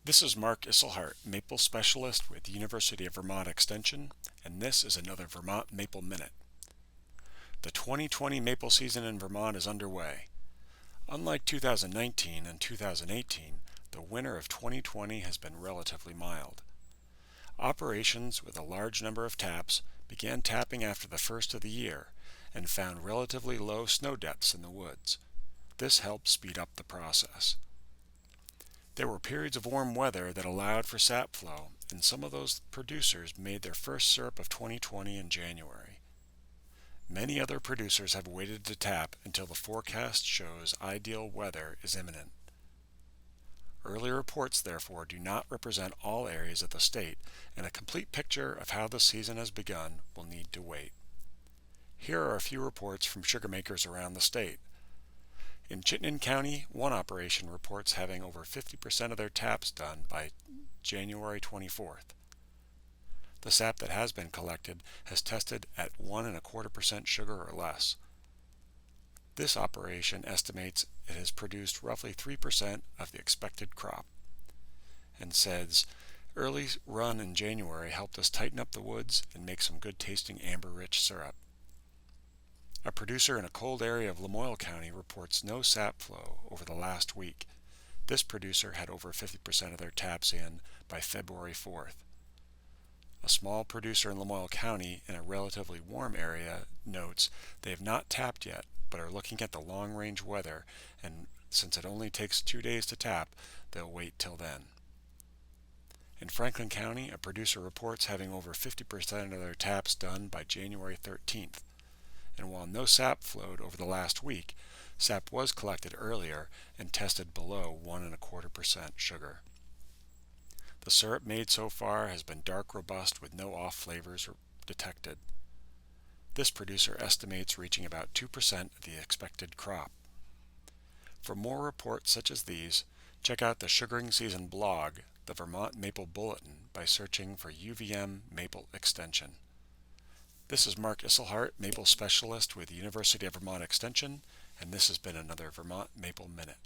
This is Mark Isselhart, Maple Specialist with University of Vermont Extension, and this is another Vermont Maple Minute. The 2020 maple season in Vermont is underway. Unlike 2019 and 2018, the winter of 2020 has been relatively mild. Operations with a large number of taps began tapping after the first of the year and found relatively low snow depths in the woods. This helped speed up the process. There were periods of warm weather that allowed for sap flow, and some of those producers made their first syrup of 2020 in January. Many other producers have waited to tap until the forecast shows ideal weather is imminent. Early reports, therefore, do not represent all areas of the state, and a complete picture of how the season has begun will need to wait. Here are a few reports from sugar makers around the state. In Chittenden County, one operation reports having over 50% of their taps done by January 24th. The sap that has been collected has tested at 1.25% sugar or less. This operation estimates it has produced roughly 3% of the expected crop, and says, early run in January helped us tighten up the woods and make some good tasting amber-rich syrup. A producer in a cold area of Lamoille County reports no sap flow over the last week. This producer had over 50% of their taps in by February 4th. A small producer in Lamoille County in a relatively warm area notes they have not tapped yet, but are looking at the long-range weather, and since it only takes 2 days to tap, they'll wait till then. In Franklin County, a producer reports having over 50% of their taps done by January 13th. And while no sap flowed over the last week, sap was collected earlier and tested below 1.25% sugar. The syrup made so far has been dark robust with no off flavors detected. This producer estimates reaching about 2% of the expected crop. For more reports such as these, check out the Sugaring Season blog, the Vermont Maple Bulletin, by searching for UVM Maple Extension. This is Mark Isselhart, Maple Specialist with the University of Vermont Extension, and this has been another Vermont Maple Minute.